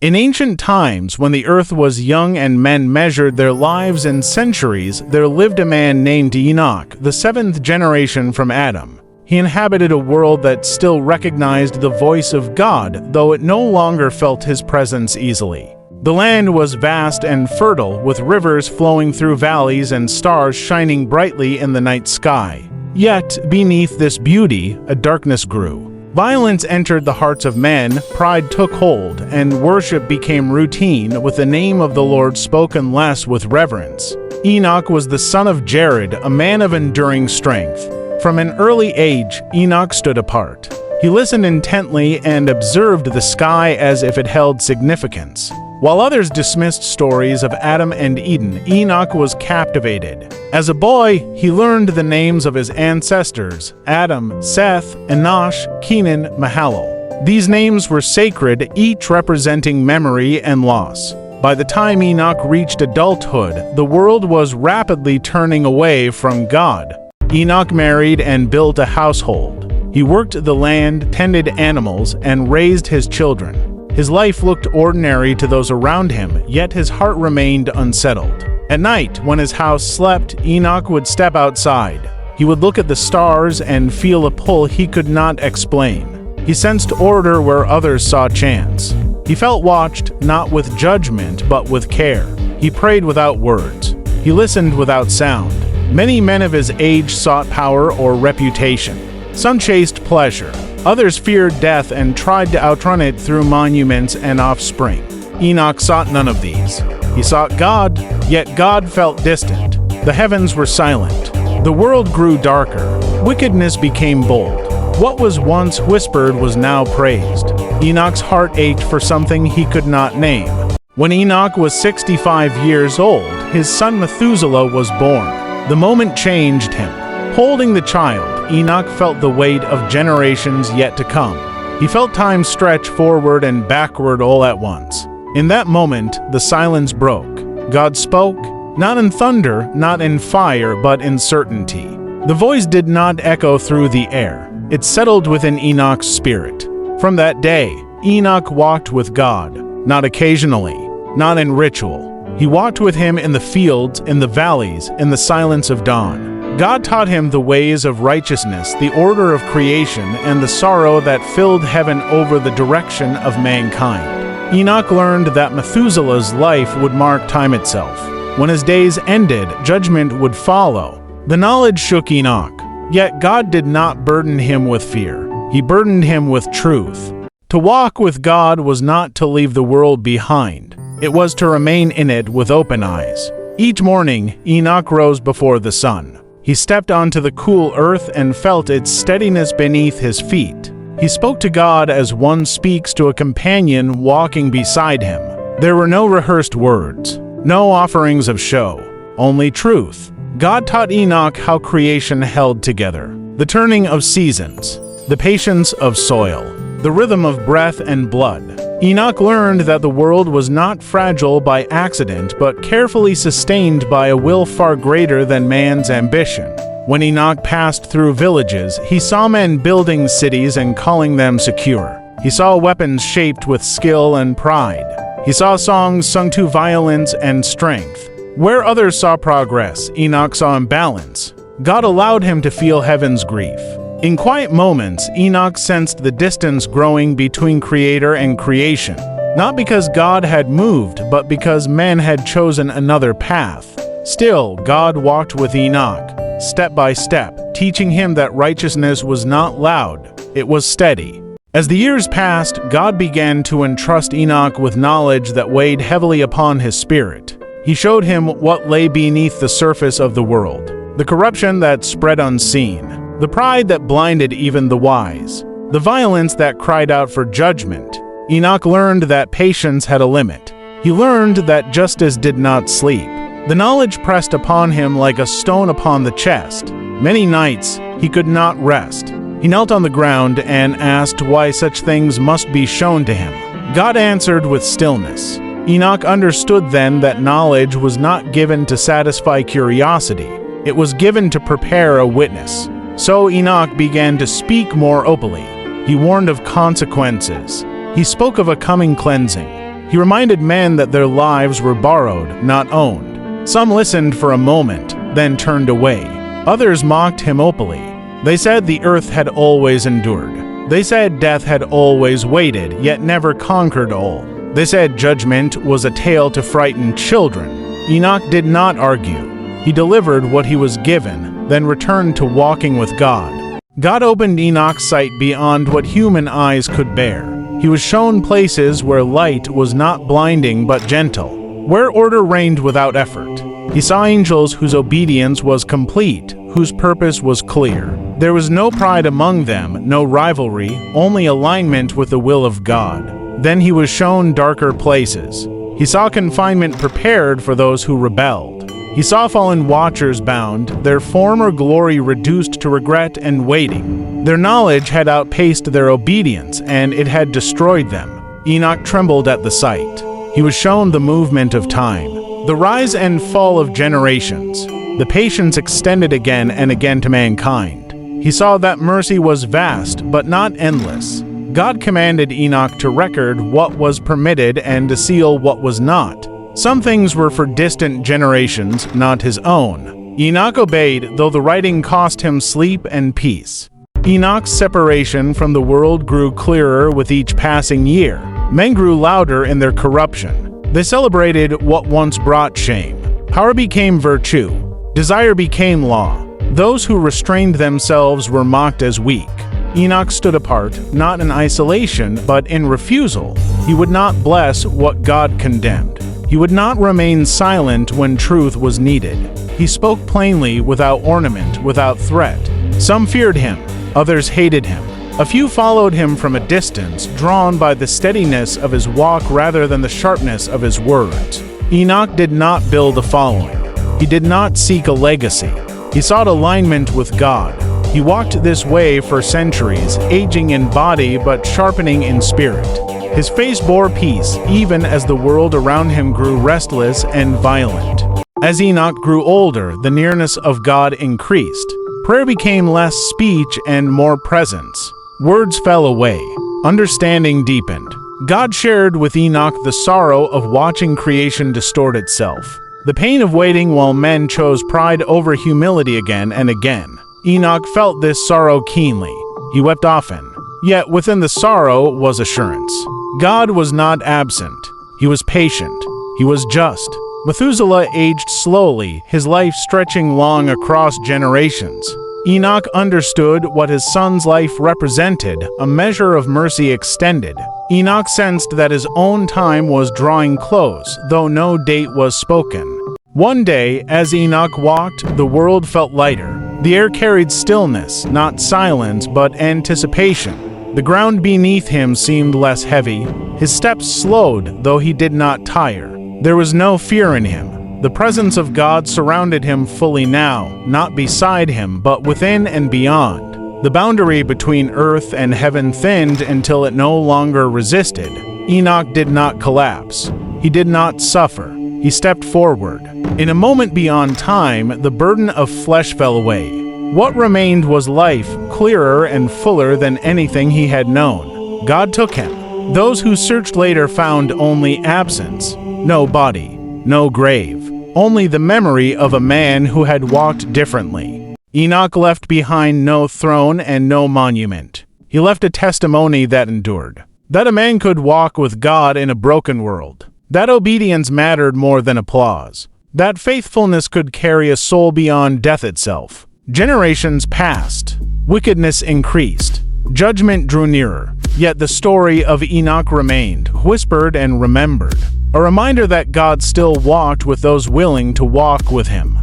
In ancient times, when the earth was young and men measured their lives in centuries, there lived a man named Enoch, the seventh generation from Adam. He inhabited a world that still recognized the voice of God, though it no longer felt his presence easily. The land was vast and fertile, with rivers flowing through valleys and stars shining brightly in the night sky. Yet, beneath this beauty, a darkness grew. Violence entered the hearts of men, pride took hold, and worship became routine, with the name of the Lord spoken less with reverence. Enoch was the son of Jared, a man of enduring strength. From an early age, Enoch stood apart. He listened intently and observed the sky as if it held significance. While others dismissed stories of Adam and Eden, Enoch was captivated. As a boy, he learned the names of his ancestors: Adam, Seth, Enosh, Kenan, Mahalalel. These names were sacred, each representing memory and loss. By the time Enoch reached adulthood, the world was rapidly turning away from God. Enoch married and built a household. He worked the land, tended animals, and raised his children. His life looked ordinary to those around him, yet his heart remained unsettled. At night, when his house slept, Enoch would step outside. He would look at the stars and feel a pull he could not explain. He sensed order where others saw chance. He felt watched, not with judgment, but with care. He prayed without words. He listened without sound. Many men of his age sought power or reputation. Some chased pleasure. Others feared death and tried to outrun it through monuments and offspring. Enoch sought none of these. He sought God, yet God felt distant. The heavens were silent. The world grew darker. Wickedness became bold. What was once whispered was now praised. Enoch's heart ached for something he could not name. When Enoch was 65 years old, his son Methuselah was born. The moment changed him. Holding the child, Enoch felt the weight of generations yet to come. He felt time stretch forward and backward all at once. In that moment, the silence broke. God spoke, not in thunder, not in fire, but in certainty. The voice did not echo through the air. It settled within Enoch's spirit. From that day, Enoch walked with God, not occasionally, not in ritual. He walked with him in the fields, in the valleys, in the silence of dawn. God taught him the ways of righteousness, the order of creation, and the sorrow that filled heaven over the direction of mankind. Enoch learned that Methuselah's life would mark time itself. When his days ended, judgment would follow. The knowledge shook Enoch, yet God did not burden him with fear. He burdened him with truth. To walk with God was not to leave the world behind. It was to remain in it with open eyes. Each morning, Enoch rose before the sun. He stepped onto the cool earth and felt its steadiness beneath his feet. He spoke to God as one speaks to a companion walking beside him. There were no rehearsed words, no offerings of show, only truth. God taught Enoch how creation held together, the turning of seasons, the patience of soil, the rhythm of breath and blood. Enoch learned that the world was not fragile by accident, but carefully sustained by a will far greater than man's ambition. When Enoch passed through villages, he saw men building cities and calling them secure. He saw weapons shaped with skill and pride. He saw songs sung to violence and strength. Where others saw progress, Enoch saw imbalance. God allowed him to feel heaven's grief. In quiet moments, Enoch sensed the distance growing between creator and creation, not because God had moved, but because men had chosen another path. Still, God walked with Enoch, step by step, teaching him that righteousness was not loud, it was steady. As the years passed, God began to entrust Enoch with knowledge that weighed heavily upon his spirit. He showed him what lay beneath the surface of the world, the corruption that spread unseen, the pride that blinded even the wise, the violence that cried out for judgment. Enoch learned that patience had a limit. He learned that justice did not sleep. The knowledge pressed upon him like a stone upon the chest. Many nights he could not rest. He knelt on the ground and asked why such things must be shown to him. God answered with stillness. Enoch understood then that knowledge was not given to satisfy curiosity. It was given to prepare a witness. So Enoch began to speak more openly. He warned of consequences. He spoke of a coming cleansing. He reminded men that their lives were borrowed, not owned. Some listened for a moment, then turned away. Others mocked him openly. They said the earth had always endured. They said death had always waited, yet never conquered all. They said judgment was a tale to frighten children. Enoch did not argue. He delivered what he was given, then returned to walking with God. God opened Enoch's sight beyond what human eyes could bear. He was shown places where light was not blinding but gentle, where order reigned without effort. He saw angels whose obedience was complete, whose purpose was clear. There was no pride among them, no rivalry, only alignment with the will of God. Then he was shown darker places. He saw confinement prepared for those who rebelled. He saw fallen watchers bound, their former glory reduced to regret and waiting. Their knowledge had outpaced their obedience, and it had destroyed them. Enoch trembled at the sight. He was shown the movement of time, the rise and fall of generations. The patience extended again and again to mankind. He saw that mercy was vast, but not endless. God commanded Enoch to record what was permitted and to seal what was not. Some things were for distant generations, not his own. Enoch obeyed, though the writing cost him sleep and peace. Enoch's separation from the world grew clearer with each passing year. Men grew louder in their corruption. They celebrated what once brought shame. Power became virtue. Desire became law. Those who restrained themselves were mocked as weak. Enoch stood apart, not in isolation, but in refusal. He would not bless what God condemned. He would not remain silent when truth was needed. He spoke plainly, without ornament, without threat. Some feared him, others hated him. A few followed him from a distance, drawn by the steadiness of his walk rather than the sharpness of his words. Enoch did not build a following. He did not seek a legacy. He sought alignment with God. He walked this way for centuries, aging in body but sharpening in spirit. His face bore peace, even as the world around him grew restless and violent. As Enoch grew older, the nearness of God increased. Prayer became less speech and more presence. Words fell away. Understanding deepened. God shared with Enoch the sorrow of watching creation distort itself, the pain of waiting while men chose pride over humility again and again. Enoch felt this sorrow keenly. He wept often. Yet within the sorrow was assurance. God was not absent. He was patient. He was just. Methuselah aged slowly, his life stretching long across generations. Enoch understood what his son's life represented, a measure of mercy extended. Enoch sensed that his own time was drawing close, though no date was spoken. One day, as Enoch walked, the world felt lighter. The air carried stillness, not silence, but anticipation. The ground beneath him seemed less heavy. His steps slowed, though he did not tire. There was no fear in him. The presence of God surrounded him fully now, not beside him, but within and beyond. The boundary between earth and heaven thinned until it no longer resisted. Enoch did not collapse. He did not suffer. He stepped forward. In a moment beyond time, the burden of flesh fell away. What remained was life, clearer and fuller than anything he had known. God took him. Those who searched later found only absence, no body, no grave, only the memory of a man who had walked differently. Enoch left behind no throne and no monument. He left a testimony that endured, that a man could walk with God in a broken world, that obedience mattered more than applause, that faithfulness could carry a soul beyond death itself. Generations passed, wickedness increased, judgment drew nearer, yet the story of Enoch remained, whispered and remembered, a reminder that God still walked with those willing to walk with him.